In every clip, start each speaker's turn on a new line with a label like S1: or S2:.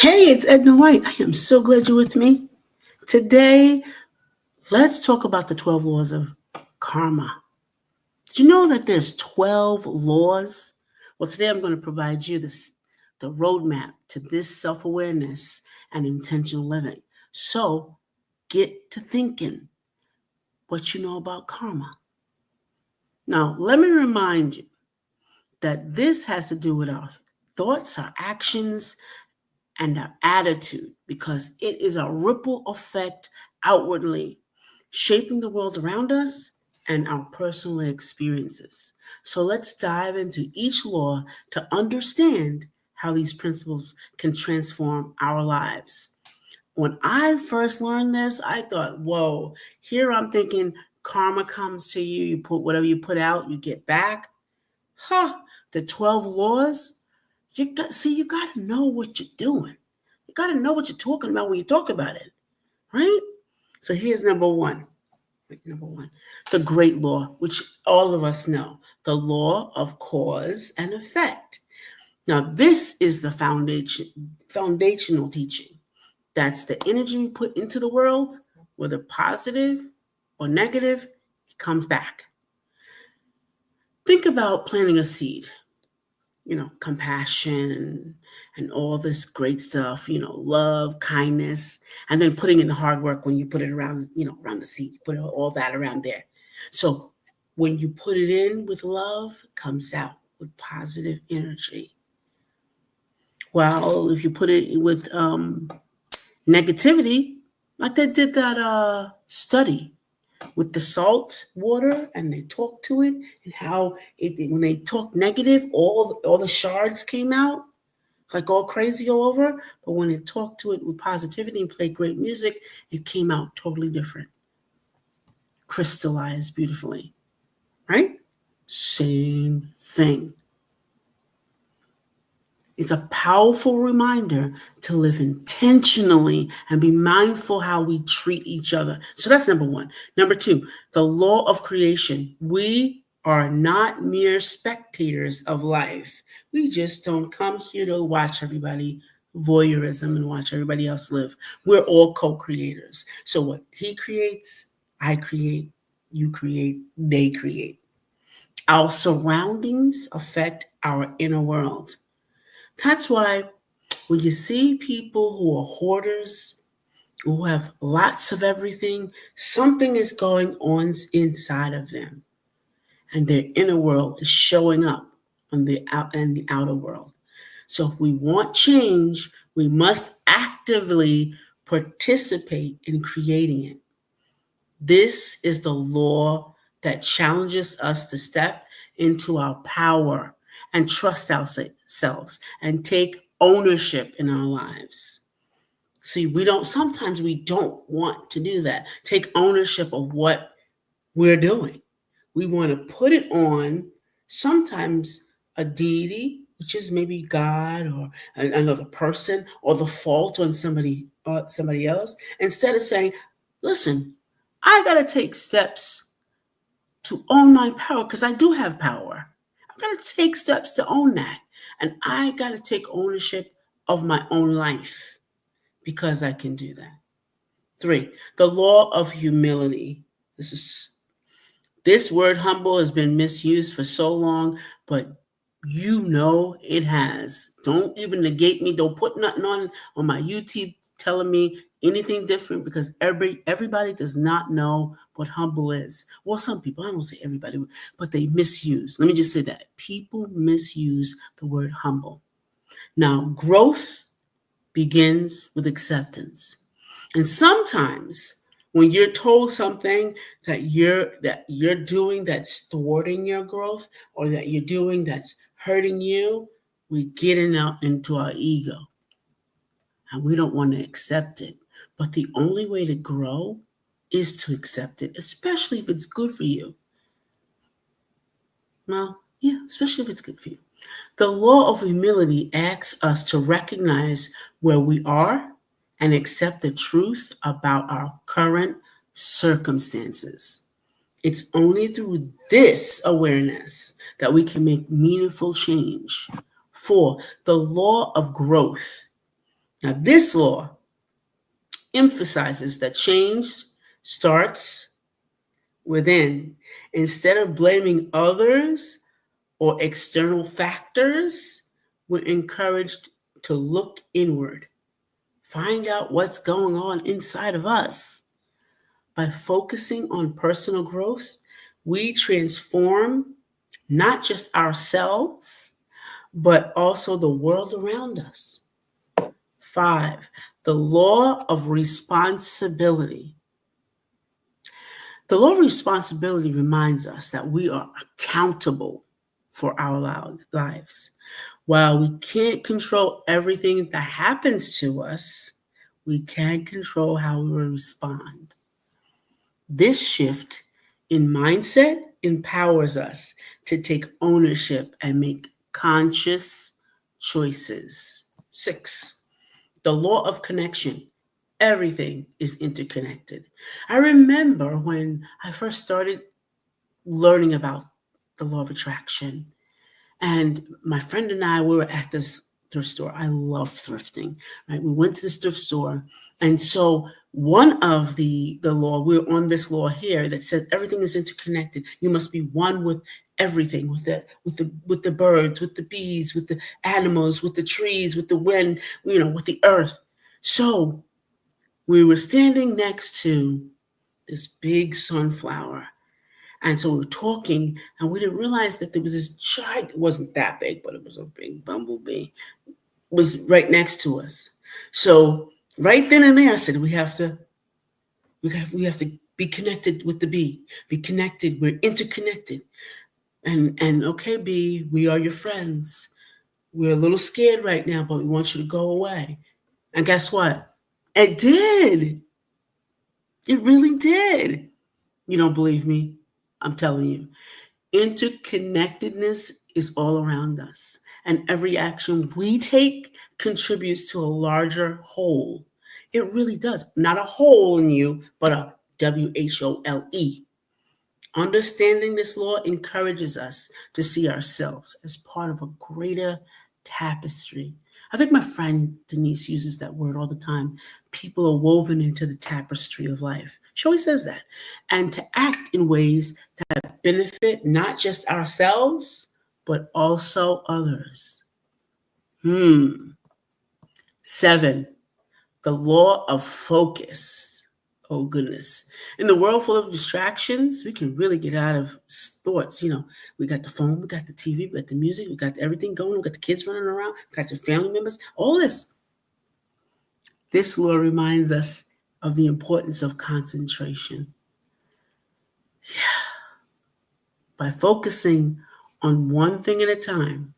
S1: Hey, it's Edna White. I am so glad you're with me. Today, let's talk about the 12 laws of karma. Did you know that there's 12 laws? Well, today I'm going to provide you the roadmap to this self-awareness and intentional living. So, get to thinking what you know about karma. Now, let me remind you that this has to do with our thoughts, our actions, and our attitude because it is a ripple effect outwardly, shaping the world around us and our personal experiences. So let's dive into each law to understand how these principles can transform our lives. When I first learned this, I thought, whoa, here I'm thinking karma comes to you, you put whatever you put out, you get back. Huh, the 12 laws? You got to know what you're doing. You got to know what you're talking about when you talk about it, right? So here's number one. Number one, the great law, which all of us know, the law of cause and effect. Now, this is the foundational teaching. That's the energy we put into the world, whether positive or negative, it comes back. Think about planting a seed, compassion and all this great stuff, love, kindness, and then putting in the hard work when you put it around, around the seed, you put all that around there. So when you put it in with love, it comes out with positive energy. Well, if you put it with negativity, like they did that study with the salt water and they talked to it and how when they talked negative, all the shards came out like all crazy all over. But when it talked to it with positivity and played great music, it came out totally different, crystallized beautifully, right? Same thing. It's a powerful reminder to live intentionally and be mindful how we treat each other. So that's number one. Number two, the law of creation. We are not mere spectators of life. We just don't come here to watch everybody voyeurism and watch everybody else live. We're all co-creators. So what he creates, I create, you create, they create. Our surroundings affect our inner world. That's why when you see people who are hoarders, who have lots of everything, something is going on inside of them, and their inner world is showing up on the outer world. So if we want change, we must actively participate in creating it. This is the law that challenges us to step into our power and trust ourselves and take ownership in our lives. See, sometimes we don't want to do that. Take ownership of what we're doing. We want to put it on sometimes a deity, which is maybe God or another person, or the fault on somebody else, instead of saying, listen, I got to take steps to own my power because I do have power. I've got to take steps to own that. And I got to take ownership of my own life because I can do that. Three, the law of humility. This word humble has been misused for so long, but it has. Don't even negate me. Don't put nothing on my YouTube telling me anything different because everybody does not know what humble is. Well, some people, I don't say everybody, but they misuse. Let me just say that. People misuse the word humble. Now, growth begins with acceptance. And sometimes when you're told something that you're doing that's thwarting your growth or that you're doing that's hurting you, we get into our ego and we don't want to accept it. But the only way to grow is to accept it, especially if it's good for you. Well, yeah, especially if it's good for you. The law of humility asks us to recognize where we are and accept the truth about our current circumstances. It's only through this awareness that we can make meaningful change. 4, the law of growth. Now, this law emphasizes that change starts within. Instead of blaming others or external factors, we're encouraged to look inward, find out what's going on inside of us. By focusing on personal growth, we transform not just ourselves, but also the world around us. 5, the law of responsibility. The law of responsibility reminds us that we are accountable for our lives. While we can't control everything that happens to us, we can control how we respond. This shift in mindset empowers us to take ownership and make conscious choices. 6, the law of connection. Everything is interconnected. I remember when I first started learning about the law of attraction, and my friend and I, we were at this thrift store. I love thrifting, right? We went to this thrift store. And so one of the law, we're on this law here that says everything is interconnected. You must be one with everything, with the birds, with the bees, with the animals, with the trees, with the wind, with the earth. So we were standing next to this big sunflower. And so we were talking, and we didn't realize that there was this giant, it wasn't that big, but it was a big bumblebee, was right next to us. So right then and there, I said, we have to be connected with the bee, be connected, we're interconnected. And okay, bee, we are your friends. We're a little scared right now, but we want you to go away. And guess what? It did. It really did. You don't believe me? I'm telling you. Interconnectedness is all around us, and every action we take contributes to a larger whole. It really does. Not a hole in you, but a WHOLE. Understanding this law encourages us to see ourselves as part of a greater tapestry. I think my friend Denise uses that word all the time. People are woven into the tapestry of life. She always says that. And to act in ways that benefit not just ourselves, but also others. 7, the law of focus. Oh, goodness. In the world full of distractions, we can really get out of thoughts. We got the phone, we got the TV, we got the music, we got everything going, we got the kids running around, we got the family members, all this. This law reminds us of the importance of concentration. By focusing on one thing at a time,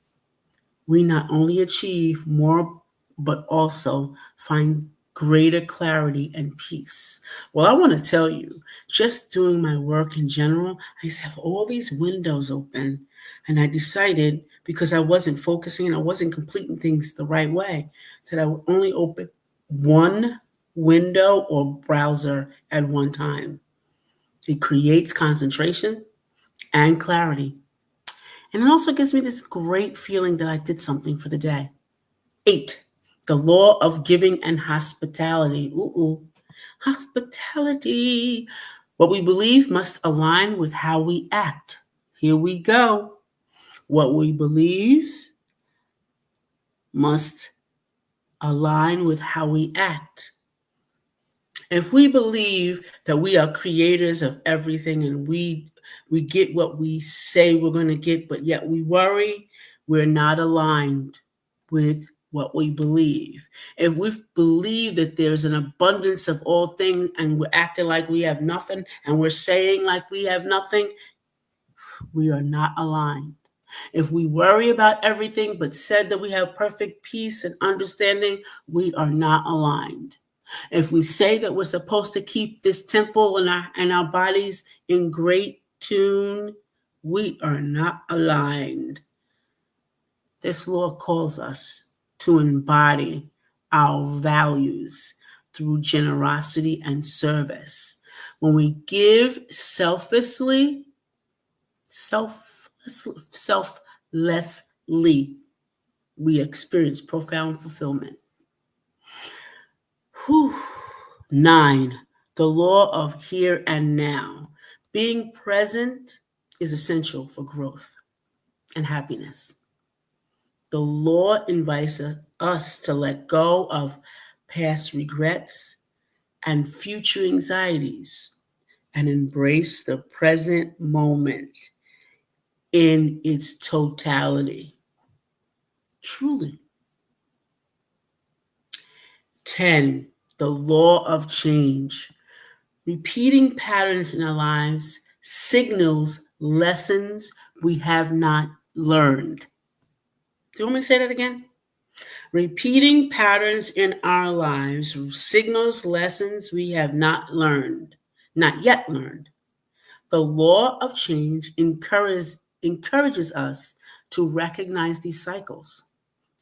S1: we not only achieve more, but also find greater clarity and peace. Well, I want to tell you, just doing my work in general, I used to have all these windows open, and I decided, because I wasn't focusing and I wasn't completing things the right way, that I would only open one window or browser at one time. It creates concentration and clarity. And it also gives me this great feeling that I did something for the day. 8, the law of giving and hospitality. Hospitality. What we believe must align with how we act. Here we go. What we believe must align with how we act. If we believe that we are creators of everything and we get what we say we're going to get, but yet we worry, we're not aligned with what we believe. If we believe that there's an abundance of all things and we're acting like we have nothing and we're saying like we have nothing, we are not aligned. If we worry about everything but said that we have perfect peace and understanding, we are not aligned. If we say that we're supposed to keep this temple and our bodies in great tune, we are not aligned. This law calls us to embody our values through generosity and service. When we give selflessly, we experience profound fulfillment. Whew. 9, the law of here and now. Being present is essential for growth and happiness. The law invites us to let go of past regrets and future anxieties and embrace the present moment in its totality. Truly. 10, the law of change. Repeating patterns in our lives signals lessons we have not learned. Do you want me to say that again? Repeating patterns in our lives signals lessons we have not yet learned. The law of change encourages us to recognize these cycles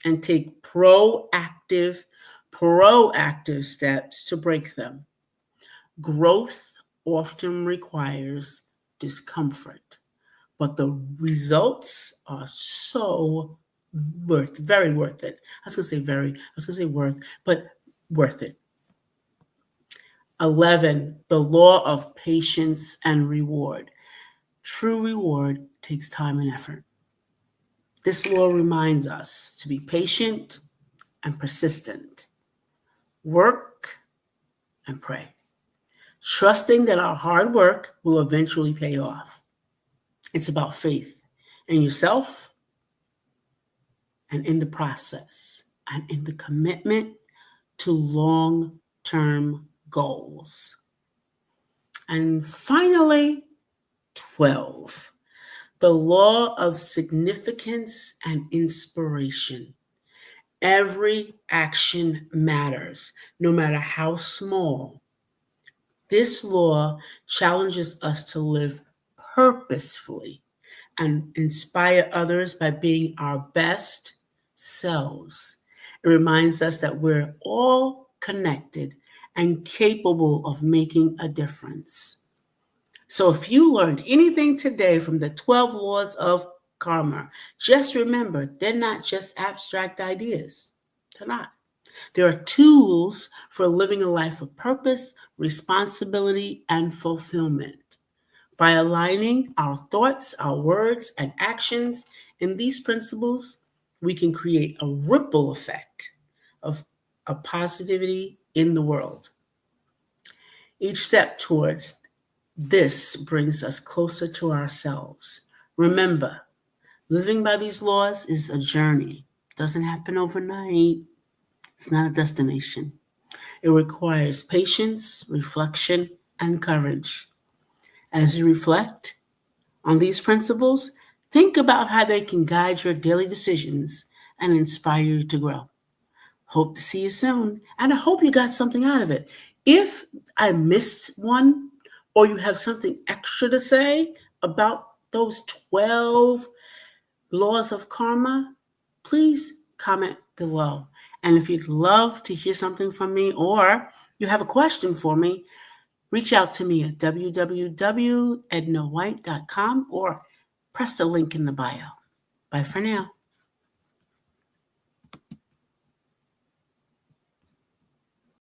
S1: and take proactive steps to break them. Growth often requires discomfort, but the results are very worth it. I was going to say worth, but worth it. 11, the law of patience and reward. True reward takes time and effort. This law reminds us to be patient and persistent. Work and pray, trusting that our hard work will eventually pay off. It's about faith in yourself and in the process and in the commitment to long-term goals. And finally, 12, the law of significance and inspiration. Every action matters, no matter how small. This law challenges us to live purposefully and inspire others by being our best selves. It reminds us that we're all connected and capable of making a difference. So if you learned anything today from the 12 laws of karma, just remember, they're not just abstract ideas. They're not. There are tools for living a life of purpose, responsibility, and fulfillment. By aligning our thoughts, our words, and actions in these principles, we can create a ripple effect of positivity in the world. Each step towards this brings us closer to ourselves. Remember, living by these laws is a journey. It doesn't happen overnight. It's not a destination. It requires patience, reflection, and courage. As you reflect on these principles, think about how they can guide your daily decisions and inspire you to grow. Hope to see you soon, and I hope you got something out of it. If I missed one, or you have something extra to say about those 12 laws of karma, please comment below. And if you'd love to hear something from me, or you have a question for me, reach out to me at www.ednawhite.com or press the link in the bio. Bye for now.